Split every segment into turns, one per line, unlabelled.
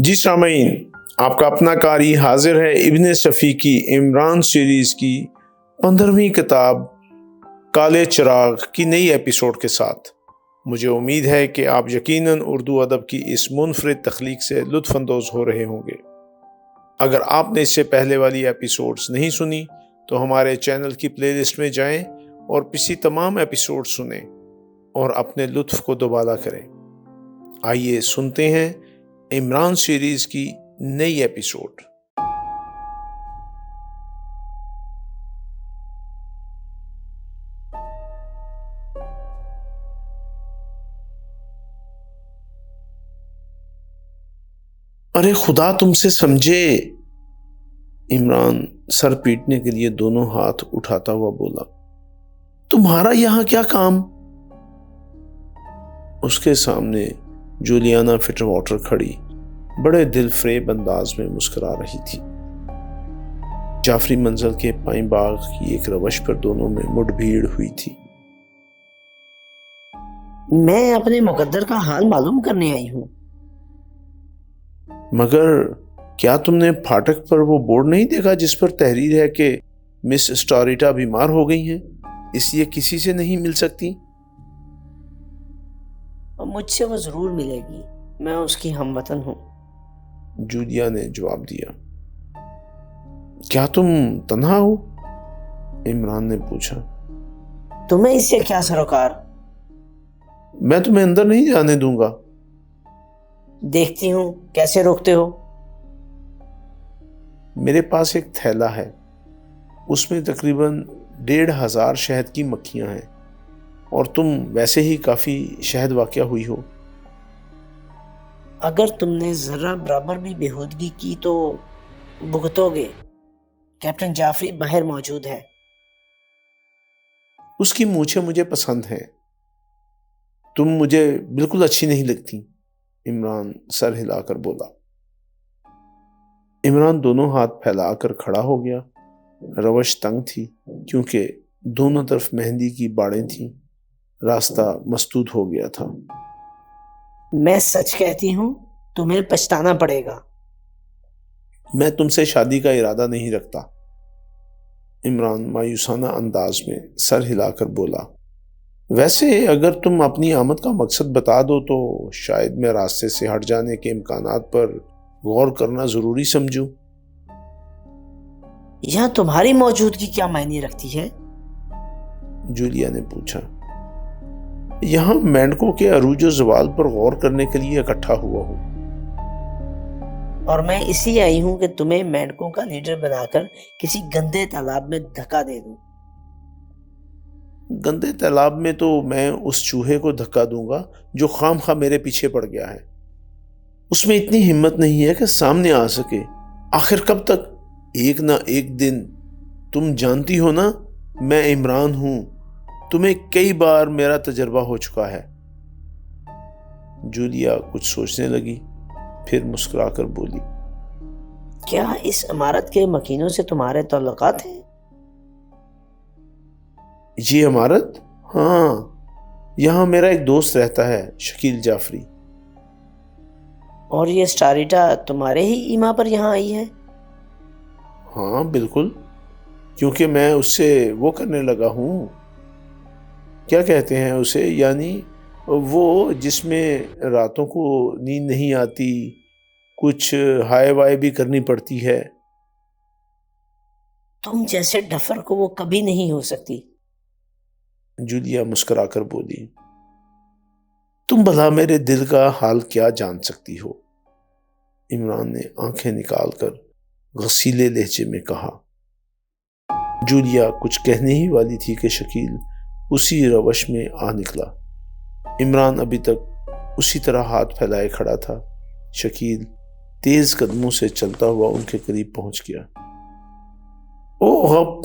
جی سامعین، آپ کا اپنا قاری حاضر ہے ابن صفی کی عمران سیریز کی 15ویں کتاب کالے چراغ کی نئی ایپیسوڈ کے ساتھ۔ مجھے امید ہے کہ آپ یقیناً اردو ادب کی اس منفرد تخلیق سے لطف اندوز ہو رہے ہوں گے۔ اگر آپ نے اس سے پہلے والی ایپیسوڈز نہیں سنی تو ہمارے چینل کی پلے لسٹ میں جائیں اور پچھلی تمام ایپیسوڈ سنیں اور اپنے لطف کو دوبالا کریں۔ آئیے سنتے ہیں عمران سیریز کی نئی ایپیسوڈ۔ ارے خدا تم سے سمجھے، عمران سر پیٹنے کے لیے دونوں ہاتھ اٹھاتا ہوا بولا۔ تمہارا یہاں کیا کام؟ اس کے سامنے جولیانا فٹر واٹر کھڑی بڑے دل فریب انداز میں مسکرا رہی تھی۔ جعفری منزل کے پائیں باغ کی ایک روش پر دونوں میں مڈ بھیڑ ہوئی تھی۔
میں اپنے مقدر کا حال معلوم کرنے آئی ہوں۔
مگر کیا تم نے پھاٹک پر وہ بورڈ نہیں دیکھا جس پر تحریر ہے کہ مس اسٹاریٹا بیمار ہو گئی ہیں، اس لیے کسی سے نہیں مل سکتی؟
مجھ سے وہ ضرور ملے گی، میں اس کی ہم وطن ہوں،
جولیا نے جواب دیا۔ کیا تم تنہا ہو؟ عمران نے پوچھا۔
تمہیں اس سے کیا سروکار؟
میں تمہیں اندر نہیں جانے دوں گا۔
دیکھتی ہوں کیسے روکتے ہو۔
میرے پاس ایک تھیلا ہے، اس میں تقریباً 1500 شہد کی مکھیاں ہیں، اور تم ویسے ہی کافی شہد واقع ہوئی ہو۔
اگر تم نے ذرہ برابر بھی بےہودگی کی تو بھگتو گے۔ کیپٹن جعفری باہر موجود ہے۔
اس کی مونچھیں مجھے پسند ہیں، تم مجھے بالکل اچھی نہیں لگتی، عمران سر ہلا کر بولا۔ عمران دونوں ہاتھ پھیلا کر کھڑا ہو گیا۔ روش تنگ تھی کیونکہ دونوں طرف مہندی کی باڑیں تھیں، راستہ مسدود ہو گیا تھا۔
میں سچ کہتی ہوں، تمہیں پچھتانا پڑے گا۔
میں تم سے شادی کا ارادہ نہیں رکھتا، عمران مایوسانہ انداز میں سر ہلا کر بولا۔ ویسے اگر تم اپنی آمد کا مقصد بتا دو تو شاید میں راستے سے ہٹ جانے کے امکانات پر غور کرنا ضروری سمجھوں۔
یہاں تمہاری موجودگی کیا معنی رکھتی ہے؟
جولیا نے پوچھا۔ یہاں مینڈکوں کے عروج و زوال پر غور کرنے کے لیے اکٹھا ہوا ہوں۔
اور میں اس لیے آئی ہوں کہ تمہیں مینڈکوں کا لیڈر بنا کر کسی گندے تالاب میں دھکا دے دوں۔
گندے تالاب میں تو میں اس چوہے کو دھکا دوں گا جو خام خواہ میرے پیچھے پڑ گیا ہے۔ اس میں اتنی ہمت نہیں ہے کہ سامنے آ سکے۔ آخر کب تک؟ ایک نہ ایک دن۔ تم جانتی ہو نا میں عمران ہوں، تمہیں کئی بار میرا تجربہ ہو چکا ہے۔ جولیا کچھ سوچنے لگی، پھر مسکرا کر بولی۔
کیا اس عمارت کے مکینوں سے تمہارے تعلقات ہیں؟
یہ عمارت؟ ہاں، یہاں میرا ایک دوست رہتا ہے، شکیل جعفری۔
اور یہ اسٹاریٹا تمہارے ہی ایما پر یہاں آئی ہے؟
ہاں بالکل، کیونکہ میں اس سے وہ کرنے لگا ہوں، کیا کہتے ہیں اسے، یعنی وہ جس میں راتوں کو نیند نہیں آتی، کچھ ہائے وائے بھی کرنی پڑتی ہے۔
تم جیسے ڈفر کو وہ کبھی نہیں ہو سکتی،
جولیا مسکرا کر بولی۔ تم بھلا میرے دل کا حال کیا جان سکتی ہو؟ عمران نے آنکھیں نکال کر غصیلے لہجے میں کہا۔ جولیا کچھ کہنے ہی والی تھی کہ شکیل اسی روش میں آ نکلا۔ عمران ابھی تک اسی طرح ہاتھ پھیلائے کھڑا تھا۔ شکیل تیز قدموں سے چلتا ہوا ان کے قریب پہنچ گیا۔ اوہ!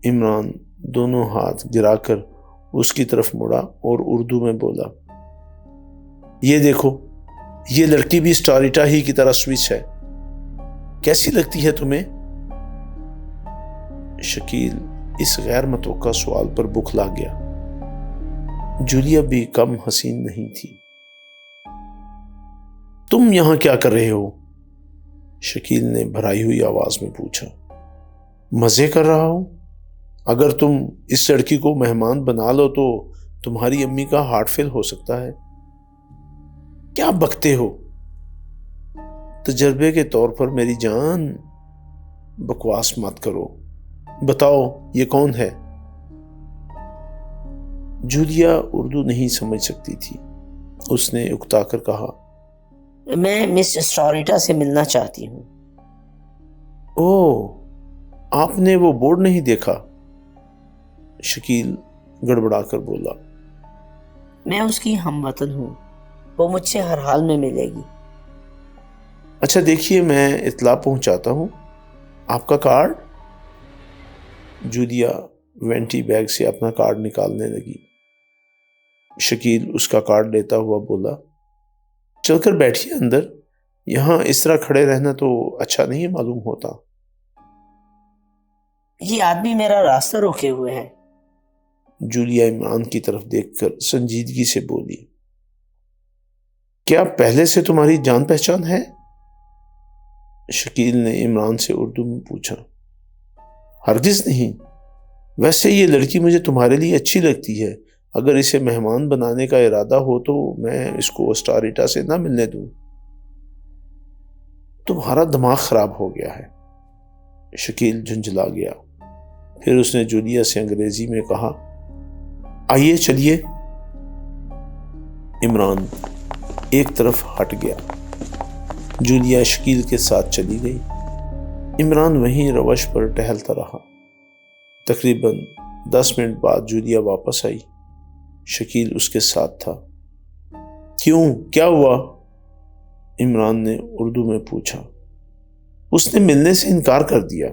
عمران دونوں ہاتھ گرا کر اس کی طرف مڑا اور اردو میں بولا۔ یہ دیکھو، یہ لڑکی بھی اسٹاریٹا ہی کی طرح سوئچ ہے، کیسی لگتی ہے تمہیں؟ شکیل اس غیر متوقع سوال پر بکھلا گیا۔ جولیا بھی کم حسین نہیں تھی۔ تم یہاں کیا کر رہے ہو؟ شکیل نے بھرائی ہوئی آواز میں پوچھا۔ مزے کر رہا ہوں۔ اگر تم اس لڑکی کو مہمان بنا لو تو تمہاری امی کا ہارٹ فیل ہو سکتا ہے۔ کیا بکتے ہو؟ تجربے کے طور پر میری جان، بکواس مت کرو۔ بتاؤ یہ کون ہے؟ جولیا اردو نہیں سمجھ سکتی تھی۔ اس نے اکتا کر کہا،
میں مس اسٹوریٹا سے ملنا چاہتی ہوں۔
اوہ، آپ نے وہ بورڈ نہیں دیکھا؟ شکیل گڑبڑا کر بولا۔
میں اس کی ہم وطن ہوں، وہ مجھ سے ہر حال میں ملے گی۔
اچھا دیکھیے، میں اطلاع پہنچاتا ہوں۔ آپ کا کارڈ؟ جولیا وینٹی بیگ سے اپنا کارڈ نکالنے لگی۔ شکیل اس کا کارڈ لیتا ہوا بولا، چل کر بیٹھیے اندر، یہاں اس طرح کھڑے رہنا تو اچھا نہیں معلوم ہوتا۔
یہ آدمی میرا راستہ روکے ہوئے ہے۔
جولیا عمران کی طرف دیکھ کر سنجیدگی سے بولی، کیا پہلے سے تمہاری جان پہچان ہے؟ شکیل نے عمران سے اردو میں پوچھا۔ ہرگز نہیں، ویسے یہ لڑکی مجھے تمہارے لیے اچھی لگتی ہے، اگر اسے مہمان بنانے کا ارادہ ہو تو میں اس کو اسٹاریٹا سے نہ ملنے دوں۔ تمہارا دماغ خراب ہو گیا ہے۔ شکیل جھنجھلا گیا۔ پھر اس نے جولیا سے انگریزی میں کہا، آئیے چلیے۔ عمران ایک طرف ہٹ گیا۔ جولیا شکیل کے ساتھ چلی گئی۔ عمران وہیں روش پر ٹہلتا رہا۔ تقریباً 10 منٹ بعد جولیا واپس آئی۔ شکیل اس کے ساتھ تھا۔ کیوں، کیا ہوا؟ عمران نے اردو میں پوچھا۔ اس نے ملنے سے انکار کر دیا،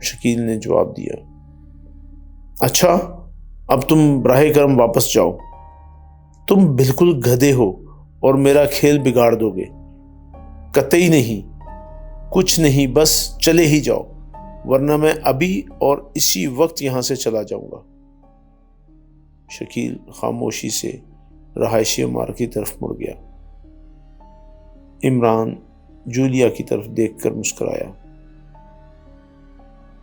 شکیل نے جواب دیا۔ اچھا، اب تم براہ کرم واپس جاؤ۔ تم بالکل گدھے ہو اور میرا کھیل بگاڑ دو گے۔ قطعی نہیں، کچھ نہیں، بس چلے ہی جاؤ، ورنہ میں ابھی اور اسی وقت یہاں سے چلا جاؤں گا۔ شکیل خاموشی سے رہائشی عمارت کی طرف مڑ گیا۔ عمران جولیا کی طرف دیکھ کر مسکرایا۔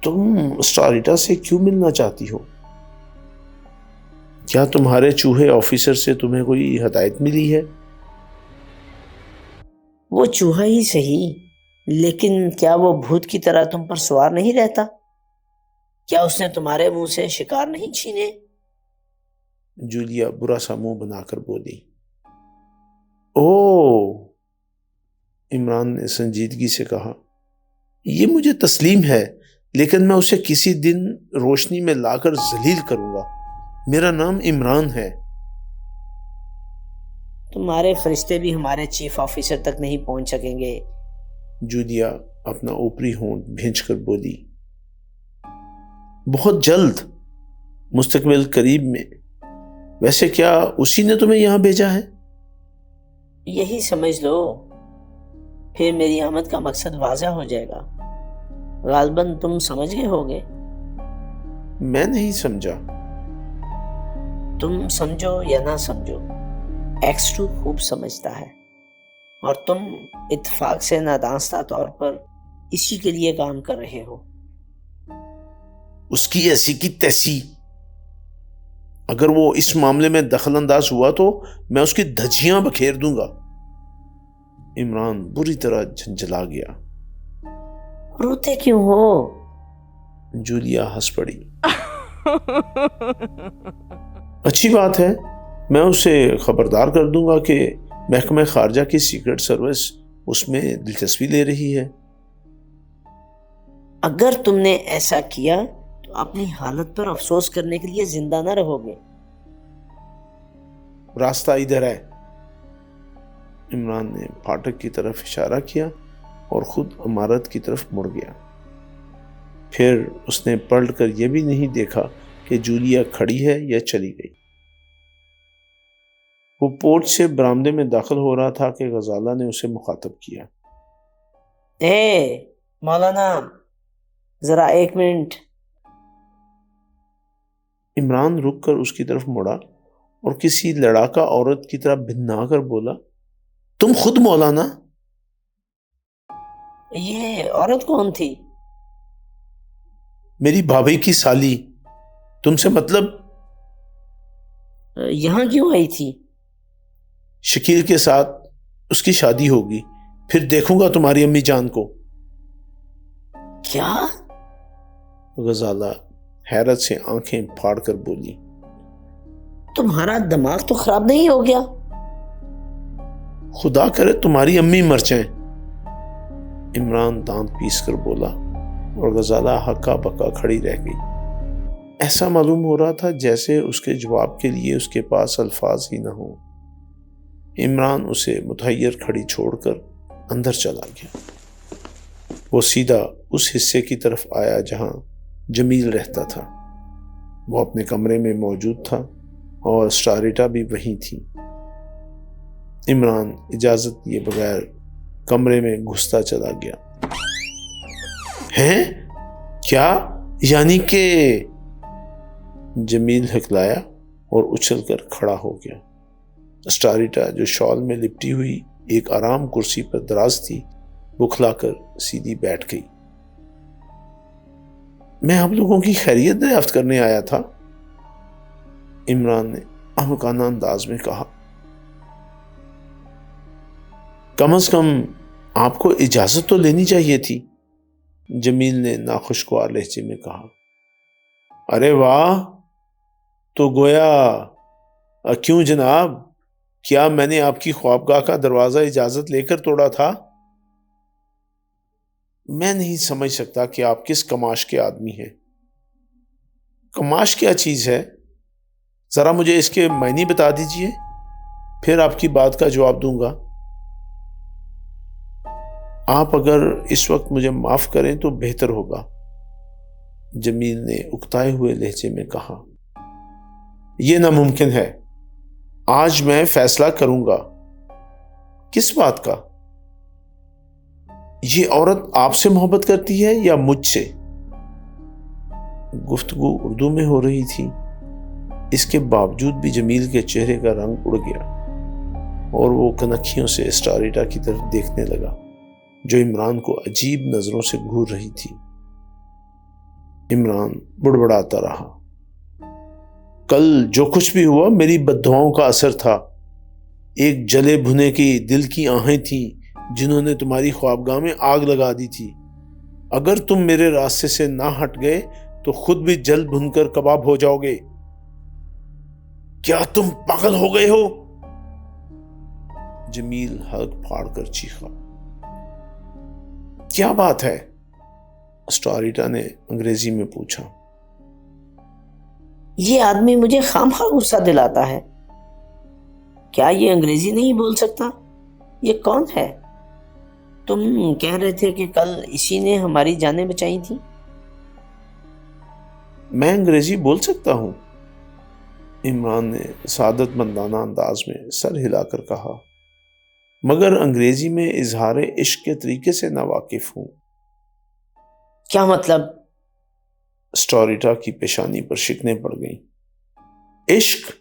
تم اسٹاریٹا سے کیوں ملنا چاہتی ہو؟ کیا تمہارے چوہے آفیسر سے تمہیں کوئی ہدایت ملی ہے؟
وہ چوہا ہی صحیح، لیکن کیا وہ بھوت کی طرح تم پر سوار نہیں رہتا؟ کیا اس نے تمہارے منہ سے شکار نہیں چھینے؟
جولیا برا سا منہ بنا کر بولی۔ اوہ، عمران نے سنجیدگی سے کہا، یہ مجھے تسلیم ہے، لیکن میں اسے کسی دن روشنی میں لا کر ذلیل کروں گا۔ میرا نام عمران ہے۔
تمہارے فرشتے بھی ہمارے چیف آفیسر تک نہیں پہنچ سکیں گے۔
جولیا اپنا اوپری ہونٹ بھینچ کر بولی۔ بہت جلد، مستقبل قریب میں۔ ویسے کیا اسی نے تمہیں یہاں بھیجا ہے؟
یہی سمجھ لو، پھر میری آمد کا مقصد واضح ہو جائے گا۔ غالباً تم سمجھ گئے ہوگے۔
میں نہیں سمجھا۔
تم سمجھو یا نہ سمجھو، ایکس2 خوب سمجھتا ہے، اور تم اتفاق سے نادانستہ طور پر اسی کے لیے کام کر رہے ہو۔
اس کی ایسی کی تیسی، اگر وہ اس معاملے میں دخل انداز ہوا تو میں اس کی دھجیاں بکھیر دوں گا۔ عمران بری طرح جھنجھلا گیا۔
روتے کیوں ہو؟
جولیا ہنس پڑی۔ اچھی بات ہے، میں اسے خبردار کر دوں گا کہ محکمہ خارجہ کی سیکرٹ سروس اس میں دلچسپی لے رہی ہے۔
اگر تم نے ایسا کیا تو اپنی حالت پر افسوس کرنے کے لیے زندہ نہ رہو گے۔
راستہ ادھر ہے۔ عمران نے پھاٹک کی طرف اشارہ کیا اور خود عمارت کی طرف مڑ گیا۔ پھر اس نے پلٹ کر یہ بھی نہیں دیکھا کہ جولیا کھڑی ہے یا چلی گئی۔ وہ پورچ سے برآمدے میں داخل ہو رہا تھا کہ غزالہ نے اسے مخاطب کیا۔
اے مولانا، ذرا ایک منٹ۔
عمران رک کر اس کی طرف مڑا اور کسی لڑاکا عورت کی طرح بھننا کر بولا، تم خود مولانا؟
یہ عورت کون تھی؟
میری بھابھی کی سالی. تم سے مطلب؟
یہاں کیوں آئی تھی؟
شکیل کے ساتھ اس کی شادی ہوگی، پھر دیکھوں گا تمہاری امی جان کو.
کیا؟
غزالہ حیرت سے آنکھیں پھاڑ کر بولی.
تمہارا دماغ تو خراب نہیں ہو گیا؟
خدا کرے تمہاری امی مر جائیں. عمران دانت پیس کر بولا اور غزالہ ہکا بکا کھڑی رہ گئی. ایسا معلوم ہو رہا تھا جیسے اس کے جواب کے لیے اس کے پاس الفاظ ہی نہ ہوں. عمران اسے متحیر کھڑی چھوڑ کر اندر چلا گیا. وہ سیدھا اس حصے کی طرف آیا جہاں جمیل رہتا تھا. وہ اپنے کمرے میں موجود تھا اور اسٹاریٹا بھی وہیں تھی. عمران اجازت لیے بغیر کمرے میں گھستا چلا گیا. ہیں؟ کیا؟ یعنی کہ؟ جمیل ہکلایا اور اچھل کر کھڑا ہو گیا. اسٹاریٹا جو شال میں لپٹی ہوئی ایک آرام کرسی پر دراز تھی بکھلا کر سیدھی بیٹھ گئی. میں آپ لوگوں کی خیریت دریافت کرنے آیا تھا، عمران نے احمقانہ انداز میں کہا. کم از کم آپ کو اجازت تو لینی چاہیے تھی، جمیل نے ناخوشگوار لہجے میں کہا. ارے واہ، تو گویا کیوں جناب، کیا میں نے آپ کی خوابگاہ کا دروازہ اجازت لے کر توڑا تھا؟ میں نہیں سمجھ سکتا کہ آپ کس کماش کے آدمی ہیں. کماش کیا چیز ہے؟ ذرا مجھے اس کے معنی بتا دیجئے، پھر آپ کی بات کا جواب دوں گا. آپ اگر اس وقت مجھے معاف کریں تو بہتر ہوگا، جمیل نے اکتائے ہوئے لہجے میں کہا. یہ ناممکن ہے. آج میں فیصلہ کروں گا. کس بات کا؟ یہ عورت آپ سے محبت کرتی ہے یا مجھ سے؟ گفتگو اردو میں ہو رہی تھی. اس کے باوجود بھی جمیل کے چہرے کا رنگ اڑ گیا اور وہ کنکھیوں سے اسٹاریٹا کی طرف دیکھنے لگا جو عمران کو عجیب نظروں سے گھور رہی تھی. عمران بڑبڑاتا رہا. کل جو کچھ بھی ہوا میری بددعاؤں کا اثر تھا. ایک جلے بھنے کی دل کی آہیں تھیں جنہوں نے تمہاری خوابگاہ میں آگ لگا دی تھی. اگر تم میرے راستے سے نہ ہٹ گئے تو خود بھی جل بھن کر کباب ہو جاؤ گے. کیا تم پاگل ہو گئے ہو؟ جمیل حلق پھاڑ کر چیخا. کیا بات ہے؟ اسٹاریٹا نے انگریزی میں پوچھا.
یہ آدمی مجھے خامخواہ غصہ دلاتا ہے. کیا یہ انگریزی نہیں بول سکتا؟ یہ کون ہے؟ تم کہہ رہے تھے کہ کل اسی نے ہماری جانیں بچائی تھی.
میں انگریزی بول سکتا ہوں، عمران نے سعادت مندانہ انداز میں سر ہلا کر کہا، مگر انگریزی میں اظہار عشق کے طریقے سے ناواقف ہوں.
کیا مطلب؟
اسٹاریٹا کی پیشانی پر شکنیں پڑ گئیں. عشق؟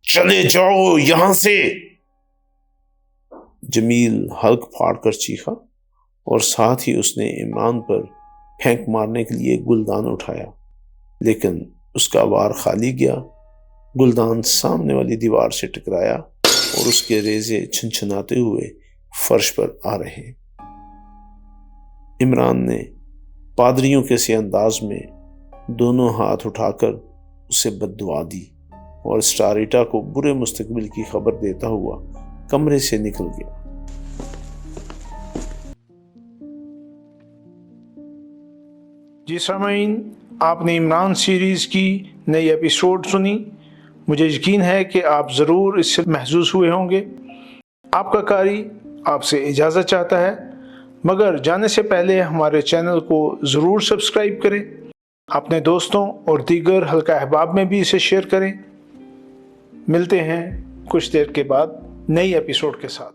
چلے جاؤ یہاں سے، جمیل حلق پھاڑ کر چیخا اور ساتھ ہی اس نے عمران پر پھینک مارنے کے لیے گلدان اٹھایا، لیکن اس کا وار خالی گیا. گلدان سامنے والی دیوار سے ٹکرایا اور اس کے ریزے چھنچھناتے ہوئے فرش پر آ رہے. عمران نے پادریوں کے سے انداز میں دونوں ہاتھ اٹھا کر اسے بددعا دی اور اسٹاریٹا کو برے مستقبل کی خبر دیتا ہوا کمرے سے نکل گیا.
جی سامعین، آپ نے عمران سیریز کی نئی ایپیسوڈ سنی. مجھے یقین ہے کہ آپ ضرور اس سے محظوظ ہوئے ہوں گے. آپ کا قاری آپ سے اجازت چاہتا ہے، مگر جانے سے پہلے ہمارے چینل کو ضرور سبسکرائب کریں. اپنے دوستوں اور دیگر حلقہ احباب میں بھی اسے شیئر کریں. ملتے ہیں کچھ دیر کے بعد نئی ایپیسوڈ کے ساتھ.